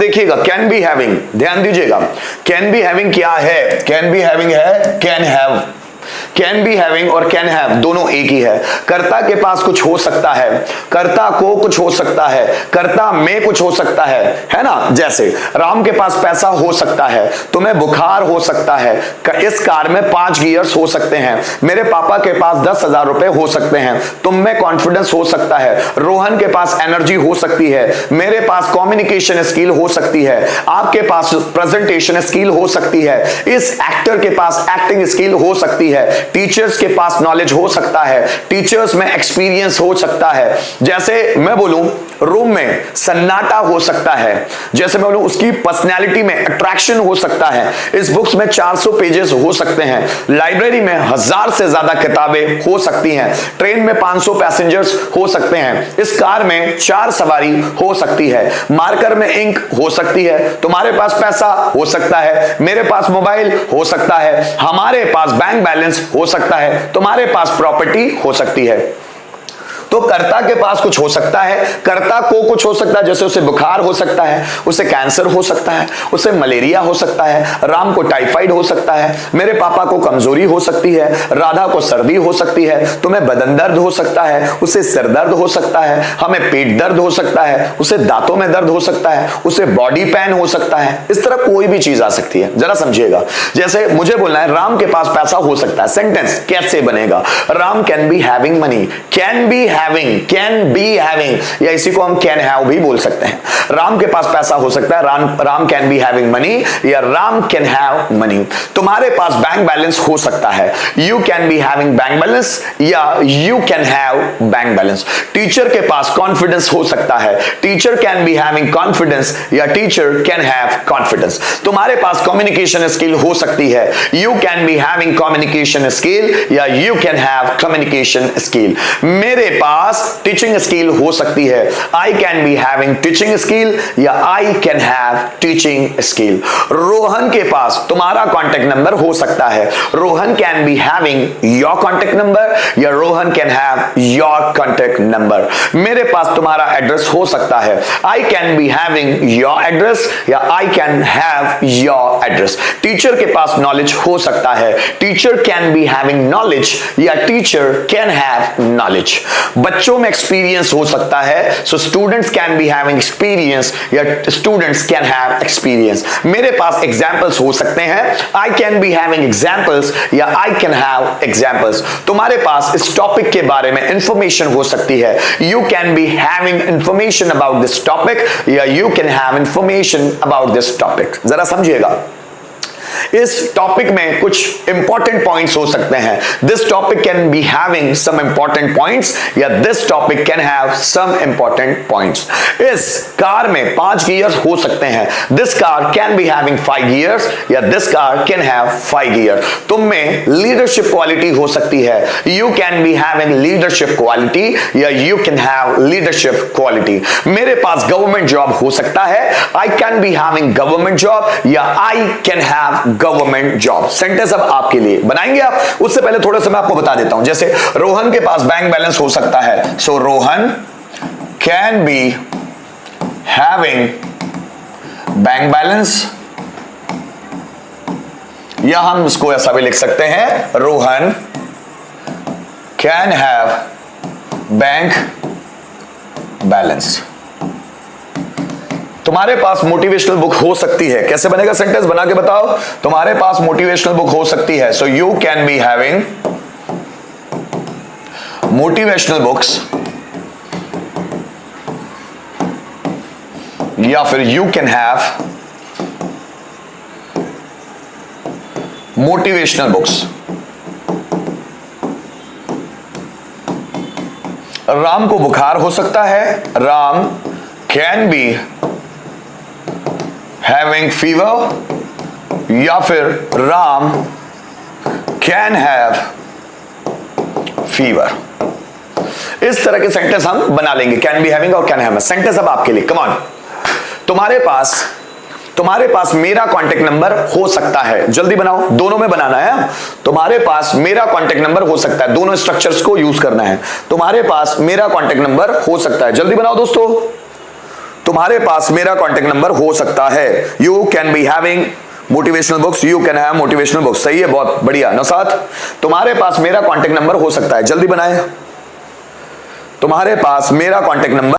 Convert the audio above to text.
देखिएगा, can be having, ध्यान दीजिएगा, कैन बी हैविंग क्या है? कैन बी हैविंग है can have. Can be having और कैन हैव दोनों एक ही है। कर्ता के पास कुछ हो सकता है, कर्ता को कुछ हो सकता है, कर्ता में कुछ हो सकता है ना। जैसे राम के पास पैसा हो सकता है, तुम्हें बुखार हो सकता है, इस कार में 5 गियर्स हो सकते हैं, मेरे पापा के पास 10,000 रुपए हो सकते हैं, तुम में कॉन्फिडेंस हो सकता है, रोहन के पास एनर्जी हो सकती है, मेरे पास कम्युनिकेशन स्किल हो सकती है, आपके पास प्रेजेंटेशन स्किल हो सकती है, इस एक्टर के पास एक्टिंग स्किल हो सकती है, टीचर्स के पास नॉलेज हो सकता है, टीचर्स में एक्सपीरियंस हो सकता है। जैसे मैं बोलूं रूम में सन्नाटा हो सकता है, जैसे मैं बोलूं उसकी पर्सनैलिटी में अट्रैक्शन हो सकता है, इस बुक्स में 400 पेजेस हो सकते हैं, लाइब्रेरी में 1000 से ज्यादा किताबें हो सकती हैं, ट्रेन में 500 पैसेंजर्स हो सकते हैं, इस कार में 4 सवारी हो सकती है, मार्कर में इंक हो सकती है, तुम्हारे पास पैसा हो सकता है, मेरे पास मोबाइल हो सकता है, हमारे पास बैंक बैलेंस हो सकता है, तुम्हारे पास प्रॉपर्टी हो सकती है। तो कर्ता के पास कुछ हो सकता है, कर्ता को कुछ हो सकता है, जैसे उसे बुखार हो सकता है, उसे कैंसर हो सकता है, उसे मलेरिया हो सकता है, राम को टाइफाइड हो सकता है, मेरे पापा को कमजोरी हो सकती है, राधा को सर्दी हो सकती है, तुम्हें बदन दर्द हो सकता है, उसे सिर दर्द हो सकता है, हमें पेट दर्द हो सकता है, उसे दांतों में दर्द हो सकता है, उसे बॉडी पेन हो सकता है। इस तरह कोई भी चीज आ सकती है, जरा समझिएगा। जैसे मुझे बोलना है राम के पास पैसा हो सकता है, सेंटेंस कैसे बनेगा? Ram can be having money, can be can be having, या इसी को हम कैन हैव भी बोल सकते हैं। राम के पास पैसा हो सकता है, Ram can be having money, या राम कैन हैव मनी। तुम्हारे पास बैंक बैलेंस हो सकता है, you can be having bank balance, या you can have bank balance. Teacher के पास कॉन्फिडेंस हो सकता है, teacher can be having confidence, या टीचर कैन हैव कॉन्फिडेंस। तुम्हारे पास कम्युनिकेशन स्किल हो सकती है, you can be having communication skill, या you can have communication skill. मेरे पास टीचिंग स्किल हो सकती है, I can be having teaching skill, या I can have teaching skill. Rohan के पास तुम्हारा कॉन्टेक्ट नंबर हो सकता है, Rohan can be having your contact number, या Rohan can have your contact number. मेरे पास तुम्हारा एड्रेस हो सकता है, I can be having your address, या I can have your address. Teacher के पास नॉलेज हो सकता है, teacher can be having knowledge, या टीचर कैन हैव नॉलेज। बच्चों में एक्सपीरियंस हो सकता है, so students can be having experience, या स्टूडेंट्स कैन हैव एक्सपीरियंस। मेरे पास एग्जांपल्स हो सकते हैं, आई कैन बी हैविंग एग्जांपल्स, या आई कैन हैव एग्जांपल्स। तुम्हारे पास इस टॉपिक के बारे में इंफॉर्मेशन हो सकती है, you can be having information about this topic, या you can have information about this topic. जरा समझिएगा, इस टॉपिक में कुछ इंपॉर्टेंट पॉइंट्स हो सकते हैं, this topic can be having some important points, या this topic can have some important points. इस कार में 5 गियर्स हो सकते हैं, this car can be having 5 gears, या this car can have 5 gear. तुम में लीडरशिप क्वालिटी हो सकती है, you can be having leadership quality, या you can have leadership quality. मेरे पास गवर्नमेंट जॉब हो सकता है, I can be having government job, या I can have government job. Sentence अब आपके लिए बनाएंगे आप, उससे पहले थोड़ा सा मैं आपको बता देता हूं। जैसे रोहन के पास बैंक बैलेंस हो सकता है, so Rohan can be having bank balance, या हम इसको ऐसा भी लिख सकते हैं, Rohan can have bank balance. तुम्हारे पास मोटिवेशनल बुक हो सकती है, कैसे बनेगा सेंटेंस बना के बताओ? तुम्हारे पास मोटिवेशनल बुक हो सकती है, so you can be having motivational books, या फिर you can have motivational books. Ram को बुखार हो सकता है, Ram can be having fever, या फिर राम कैन हैव फीवर। इस तरह के सेंटेंस हम बना लेंगे, कैन बी हैविंग और कैन हैव। सेंटेंस अब आपके लिए, कम ऑन। तुम्हारे पास मेरा कांटेक्ट नंबर हो सकता है, जल्दी बनाओ, दोनों में बनाना है। तुम्हारे पास मेरा कांटेक्ट नंबर हो सकता है, दोनों स्ट्रक्चर्स को यूज करना है। तुम्हारे पास मेरा कांटेक्ट नंबर हो सकता है, जल्दी बनाओ दोस्तों। तुम्हारे पास मेरा कॉन्टेक्ट नंबर हो सकता है। You can be having motivational books, you can have motivational books. सही है, बहुत बढ़िया। नौशाद, तुम्हारे पास मेरा कॉन्टेक्ट नंबर हो सकता है, जल्दी बनाए। तुम्हारे पास मेरा कॉन्टेक्ट नंबर